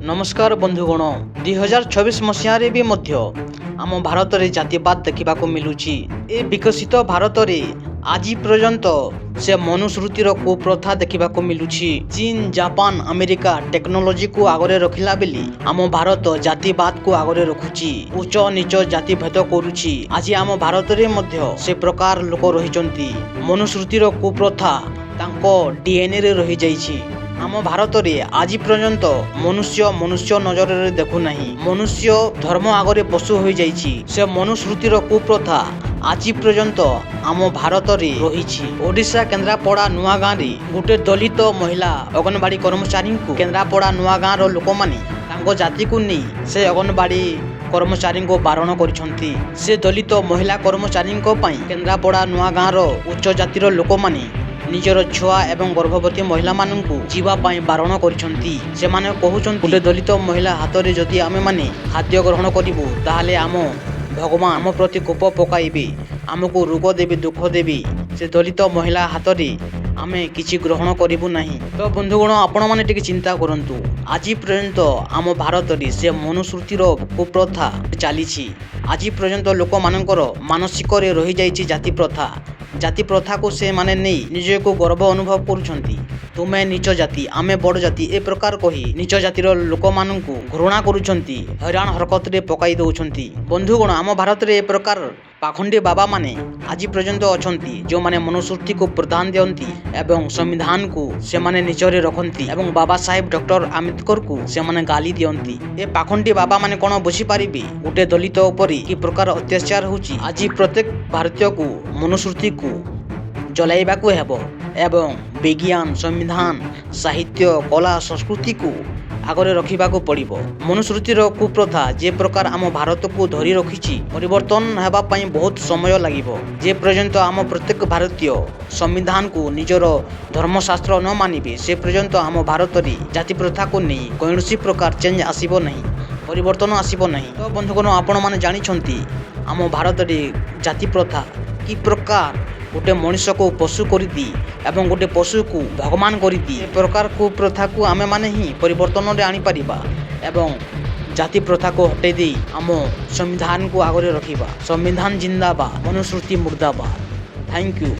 नमस्कार बंधुगण 2026 मसीह भी मध्य आम भारत में जातिवाद देखा मिलूची। ए विकसित भारत में आज पर्यंत से मनुस्मृतिर कुप्रथा देखा मिलूची। चीन, जापान, अमेरिका टेक्नोलोजी को आगरे रखिला बेली आम भारत जातिवाद को आगरे रखुची। उच्च नीच जाति भेद करुची। आज आम भारत में मध्य से प्रकार लोक रही। मनुस्मृतिर कुप्रथा तांको डीएनए रे रही जाइछि। आम भारत में आज पर्यंत मनुष्य नजर देखु नहीं। मनुष्य धर्म आगरे पशु हो जाइछि। से मनुस्मृतिर कुप्रथा आज पर्यंत आम भारत में रही। ओडिशा केन्द्रापड़ा नुआ गाँव रे गोटे दलित महिला अंगनवाड़ी कर्मचारी को केन्द्रापड़ा नुआ गाँव लोक मैंने जाति को नहीं से अंगनवाड़ी कर्मचारी को बारण करिसेंती। से दलित महिला कर्मचारी केन्द्रापड़ा नुआ गाँव उच्च जातिर लोक मैंने निजर छुआ एवं गर्भवती महिला मानू जीवाई बारण करिसेंती। से माने कहउछन गोटे दलित महिला हाथ में जदि आमे माने खाद्य ग्रहण करिबु ताहाले आम भगवान आम प्रति कोप पकाइबे, आमको रोग देवी दुख देवी। से दलित महिला हाथ में आमे किछि ग्रहण करिबु नहीं। तो बंधुगण आपण माने टिके चिंता करंतु। आज पर्यंत आम भारत में से मनुस्मृतिर कुप्रथा चली। आज पर्यंत लोक मानकर मानसिक रे रही जाइछि जाति प्रथा। जाति प्रथा को से माने नहीं निजे को गर्व अनुभव करुछंती। तुमे नीच जाति आमे बड़ जाति ए प्रकार कही नीच जातिर लोक मानू घृणा करुछंती। हैरान हरकत रे पकाई दउछंती। बंधुगण आम भारत में ए प्रकार पाखंडी बाबा माने आज पर्यंत अछंती जो माने मनुस्मृति को प्रदान दियंती एवं संविधान को से माने निचरे रखंती एवं बाबा साहेब डॉक्टर आम्बेडकर को से माने गाली दियंती। ए पाखंडी बाबा माने कोन बुझी पारिबे गोटे दलित उपरि कि प्रकार अत्याचार होची। आज प्रत्येक भारतीय को मनुस्मृति को जलाइबा को हेबो एवं विज्ञान, संविधान, साहित्य, कला, संस्कृति को आगरे रखा पड़ो। मनुस्मृतिर कुप्रथा जे प्रकार आम भारत को धरी रखी परिवर्तन होगापाई बहुत समय लगिबो। जे पर्यंत आम प्रत्येक भारतीय संविधान को निजर धर्मशास्त्र न मानिबे से पर्यंत आम भारत में जाति प्रथा को नहीं कौन प्रकार चेंज आसीबो नहीं, परिवर्तन आसीबो नहीं। तो बंधुगण आपण माने जानिछंती आम भारत में जाति प्रथा कि प्रकार गोटे मनुष्य को पशु करदी एवं गोटे पशु को भगवान करदी। ए प्रकार कुप्रथा को आमे माने ही परिवर्तन रे आनी परिबा एवं जाति प्रथा को हटे दे आम संविधान को आगरे रखिबा। संविधान जिंदाबाद, मनुस्मृति मुर्दाबाद। Thank you.